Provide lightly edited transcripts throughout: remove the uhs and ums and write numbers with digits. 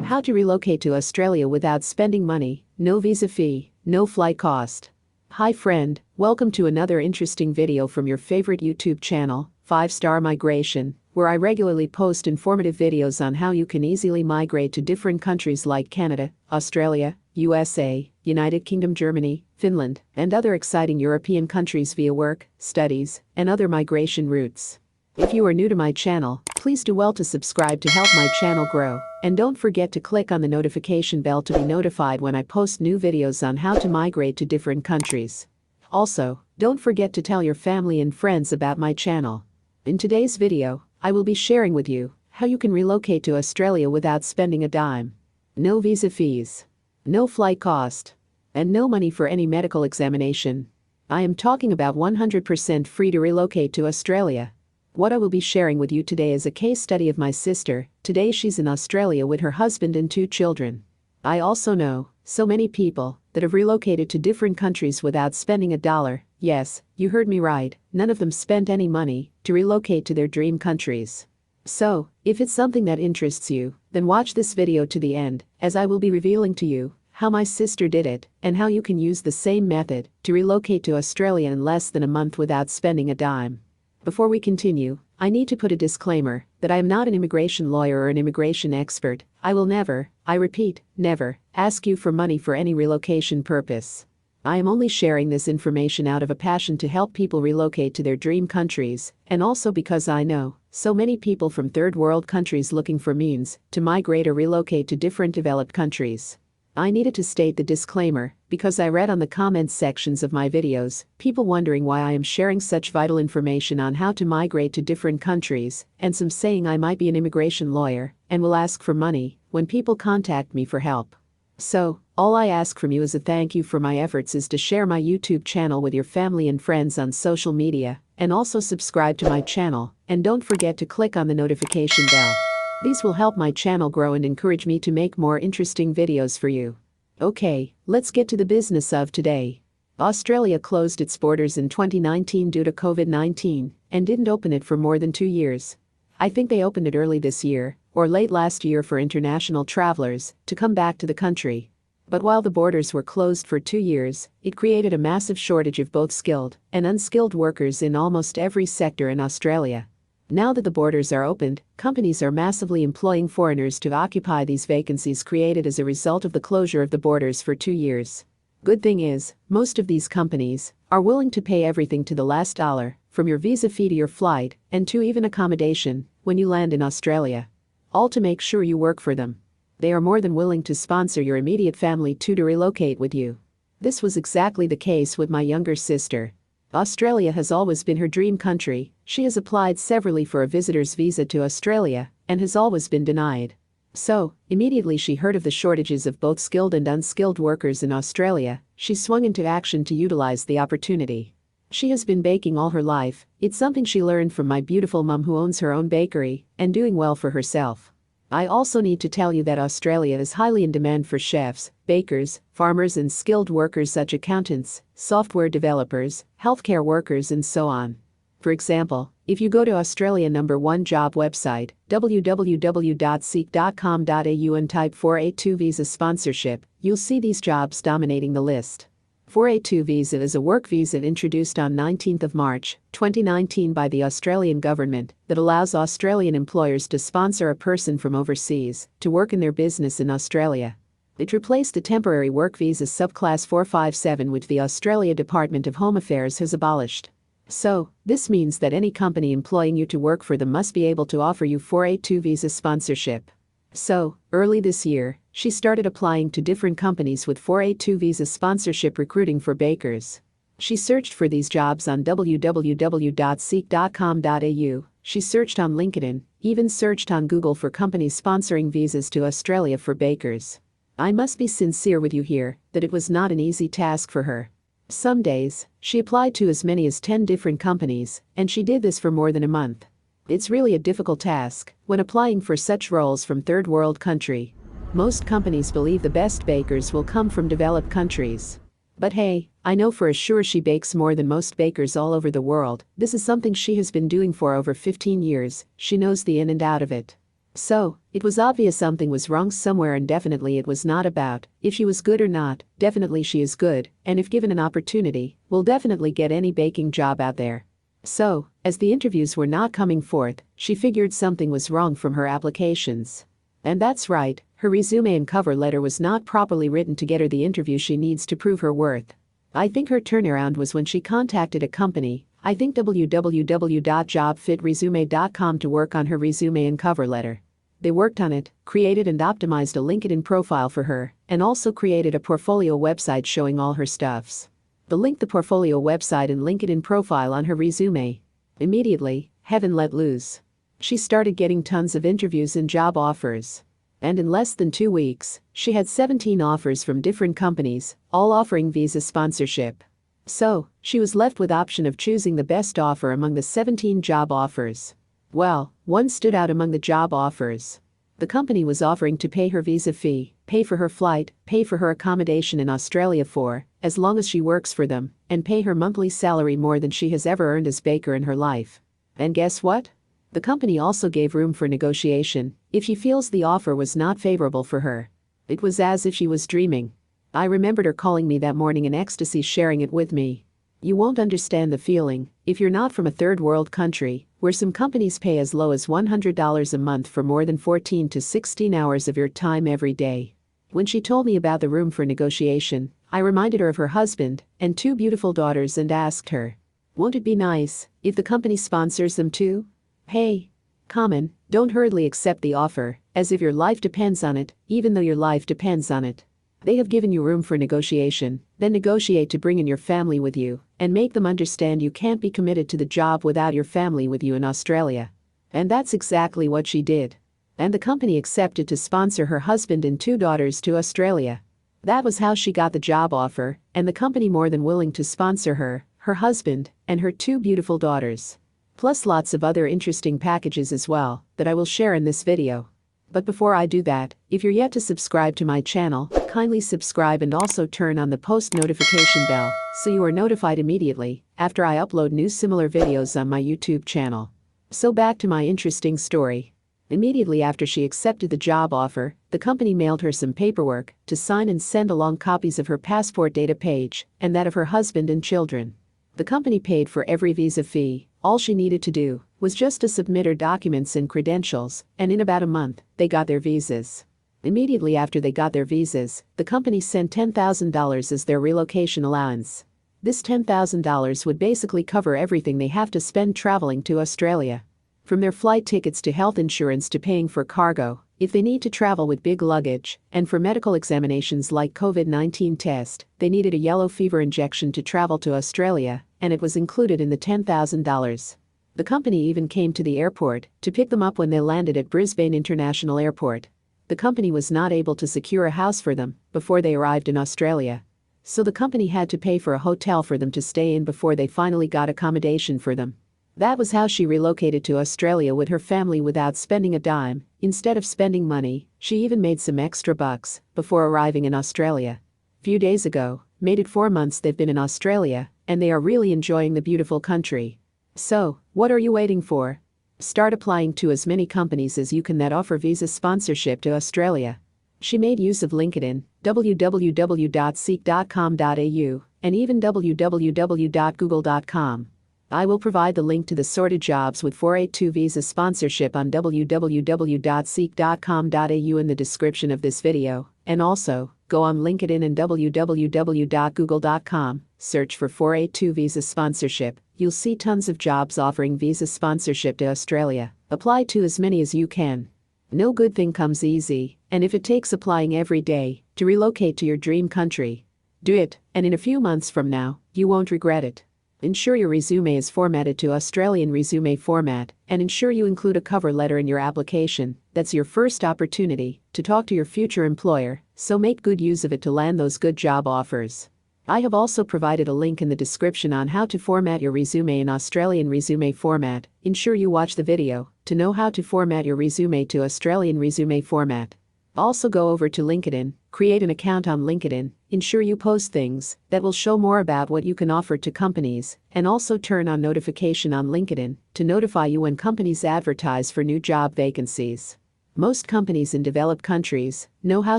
How to relocate to Australia without spending money, no visa fee, no flight cost. Hi friend, welcome to another interesting video from your favorite YouTube channel, 5-Star Migration, where I regularly post informative videos on how you can easily migrate to different countries like Canada, Australia, USA, United Kingdom, Germany, Finland, and other exciting European countries via work, studies, and other migration routes. If you are new to my channel, please do well to subscribe to help my channel grow, and don't forget to click on the notification bell to be notified when I post new videos on how to migrate to different countries. Also, don't forget to tell your family and friends about my channel. In today's video, I will be sharing with you how you can relocate to Australia without spending a dime. No visa fees, no flight cost, and no money for any medical examination. I am talking about 100% free to relocate to Australia. What I will be sharing with you today is a case study of my sister. Today she's in Australia with her husband and 2 children. I also know so many people that have relocated to different countries without spending a dollar. Yes, you heard me right, none of them spent any money to relocate to their dream countries. So, if it's something that interests you, then watch this video to the end, as I will be revealing to you how my sister did it and how you can use the same method to relocate to Australia in less than a month without spending a dime. Before we continue, I need to put a disclaimer that I am not an immigration lawyer or an immigration expert. I will never, I repeat, never, ask you for money for any relocation purpose. I am only sharing this information out of a passion to help people relocate to their dream countries, and also because I know so many people from third world countries looking for means to migrate or relocate to different developed countries. I needed to state the disclaimer because I read on the comments sections of my videos, people wondering why I am sharing such vital information on how to migrate to different countries, and some saying I might be an immigration lawyer and will ask for money when people contact me for help. So, all I ask from you as a thank you for my efforts is to share my YouTube channel with your family and friends on social media, and also subscribe to my channel, and don't forget to click on the notification bell. These will help my channel grow and encourage me to make more interesting videos for you. Okay, let's get to the business of today. Australia closed its borders in 2019 due to COVID-19 and didn't open it for more than 2 years. I think they opened it early this year, or late last year for international travelers to come back to the country. But while the borders were closed for 2 years, it created a massive shortage of both skilled and unskilled workers in almost every sector in Australia. Now that the borders are opened, companies are massively employing foreigners to occupy these vacancies created as a result of the closure of the borders for 2 years. Good thing is, most of these companies are willing to pay everything to the last dollar, from your visa fee to your flight, and to even accommodation, when you land in Australia. All to make sure you work for them. They are more than willing to sponsor your immediate family too to relocate with you. This was exactly the case with my younger sister. Australia has always been her dream country. She has applied severally for a visitor's visa to Australia and has always been denied. So, immediately she heard of the shortages of both skilled and unskilled workers in Australia, she swung into action to utilize the opportunity. She has been baking all her life. It's something she learned from my beautiful mum who owns her own bakery and doing well for herself. I also need to tell you that Australia is highly in demand for chefs, bakers, farmers and skilled workers such as accountants, software developers, healthcare workers and so on. For example, if you go to Australia #1 job website, www.seek.com.au and type 482 visa sponsorship, you'll see these jobs dominating the list. 482 visa is a work visa introduced on 19th of March, 2019 by the Australian government that allows Australian employers to sponsor a person from overseas to work in their business in Australia. It replaced the temporary work visa subclass 457 which the Australia Department of Home Affairs has abolished. So, this means that any company employing you to work for them must be able to offer you 482 visa sponsorship. So, early this year, she started applying to different companies with 482 visa sponsorship recruiting for bakers. She searched for these jobs on www.seek.com.au, she searched on LinkedIn, even searched on Google for companies sponsoring visas to Australia for bakers. I must be sincere with you here that it was not an easy task for her. Some days, she applied to as many as 10 different companies, and she did this for more than a month. It's really a difficult task when applying for such roles from third world country. Most companies believe the best bakers will come from developed countries. But hey, I know for sure she bakes more than most bakers all over the world. This is something she has been doing for over 15 years. She knows the in and out of it. So, it was obvious something was wrong somewhere, and definitely it was not about if she was good or not. Definitely she is good, and if given an opportunity, will definitely get any baking job out there. So, as the interviews were not coming forth, she figured something was wrong from her applications. And that's right, her resume and cover letter was not properly written to get her the interview she needs to prove her worth. I think her turnaround was when she contacted a company, I think www.jobfitresume.com, to work on her resume and cover letter. They worked on it, created and optimized a LinkedIn profile for her, and also created a portfolio website showing all her stuffs. The link the portfolio website and LinkedIn profile on her resume. Immediately, heaven let loose. She started getting tons of interviews and job offers. And in less than 2 weeks, she had 17 offers from different companies, all offering visa sponsorship. So, she was left with option of choosing the best offer among the 17 job offers. Well, one stood out among the job offers. The company was offering to pay her visa fee, pay for her flight, pay for her accommodation in Australia for as long as she works for them, and pay her monthly salary more than she has ever earned as baker in her life. And guess what? The company also gave room for negotiation if she feels the offer was not favorable for her. It was as if she was dreaming. I remembered her calling me that morning in ecstasy, sharing it with me. You won't understand the feeling if you're not from a third world country, where some companies pay as low as $100 a month for more than 14 to 16 hours of your time every day. When she told me about the room for negotiation, I reminded her of her husband and 2 beautiful daughters and asked her, won't it be nice if the company sponsors them too? Hey, common, don't hurriedly accept the offer, as if your life depends on it, even though your life depends on it. They have given you room for negotiation, then negotiate to bring in your family with you, and make them understand you can't be committed to the job without your family with you in Australia. And that's exactly what she did. And the company accepted to sponsor her husband and 2 daughters to Australia. That was how she got the job offer, and the company more than willing to sponsor her, her husband, and her 2 beautiful daughters. Plus lots of other interesting packages as well, that I will share in this video. But before I do that, if you're yet to subscribe to my channel, kindly subscribe and also turn on the post notification bell, so you are notified immediately after I upload new similar videos on my YouTube channel. So back to my interesting story. Immediately after she accepted the job offer, the company mailed her some paperwork to sign and send along copies of her passport data page and that of her husband and children. The company paid for every visa fee. All she needed to do was just to submit her documents and credentials, and in about a month, they got their visas. Immediately after they got their visas, the company sent $10,000 as their relocation allowance. This $10,000 would basically cover everything they have to spend traveling to Australia. From their flight tickets to health insurance to paying for cargo, if they need to travel with big luggage, and for medical examinations like COVID-19 test, they needed a yellow fever injection to travel to Australia, and it was included in the $10,000. The company even came to the airport to pick them up when they landed at Brisbane International Airport. The company was not able to secure a house for them before they arrived in Australia. So the company had to pay for a hotel for them to stay in before they finally got accommodation for them. That was how she relocated to Australia with her family without spending a dime. Instead of spending money, she even made some extra bucks before arriving in Australia. Few days ago, made it 4 months they've been in Australia, and they are really enjoying the beautiful country. So, what are you waiting for? Start applying to as many companies as you can that offer visa sponsorship to Australia. She made use of LinkedIn, www.seek.com.au, and even www.google.com. I will provide the link to the sorted jobs with 482 visa sponsorship on www.seek.com.au in the description of this video, and also, go on LinkedIn and www.google.com, search for 482 visa sponsorship. You'll see tons of jobs offering visa sponsorship to Australia. Apply to as many as you can. No good thing comes easy, and if it takes applying every day to relocate to your dream country, do it, and in a few months from now, you won't regret it. Ensure your resume is formatted to Australian resume format, and ensure you include a cover letter in your application. That's your first opportunity to talk to your future employer, so make good use of it to land those good job offers. I have also provided a link in the description on how to format your resume in Australian resume format. Ensure you watch the video to know how to format your resume to Australian resume format. Also go over to LinkedIn, create an account on LinkedIn, ensure you post things that will show more about what you can offer to companies, and also turn on notification on LinkedIn to notify you when companies advertise for new job vacancies. Most companies in developed countries know how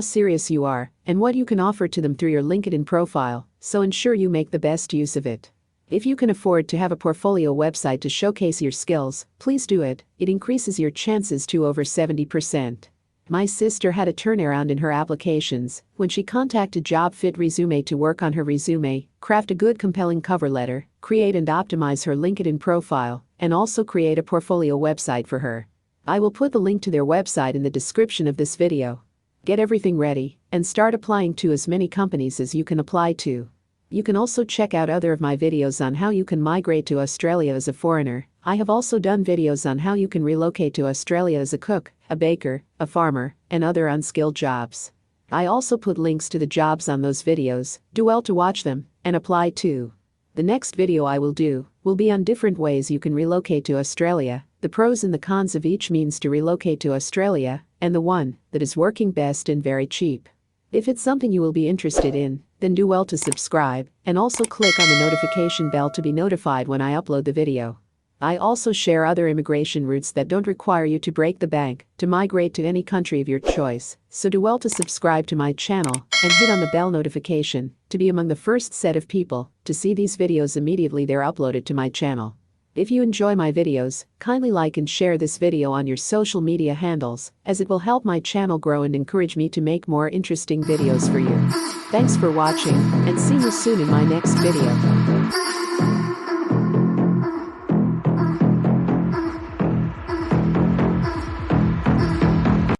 serious you are and what you can offer to them through your LinkedIn profile, so ensure you make the best use of it. If you can afford to have a portfolio website to showcase your skills, please do it. It increases your chances to over 70%. My sister had a turnaround in her applications when she contacted JobFit Resume to work on her resume, craft a good compelling cover letter, create and optimize her LinkedIn profile, and also create a portfolio website for her. I will put the link to their website in the description of this video. Get everything ready and start applying to as many companies as you can apply to. You can also check out other of my videos on how you can migrate to Australia as a foreigner. I have also done videos on how you can relocate to Australia as a cook, a baker, a farmer, and other unskilled jobs. I also put links to the jobs on those videos. Do well to watch them and apply too. The next video I will do will be on different ways you can relocate to Australia, the pros and the cons of each means to relocate to Australia, and the one that is working best and very cheap. If it's something you will be interested in, then do well to subscribe and also click on the notification bell to be notified when I upload the video. I also share other immigration routes that don't require you to break the bank to migrate to any country of your choice, so do well to subscribe to my channel and hit on the bell notification to be among the first set of people to see these videos immediately they're uploaded to my channel. If you enjoy my videos, kindly like and share this video on your social media handles, as it will help my channel grow and encourage me to make more interesting videos for you. Thanks for watching, and see you soon in my next video.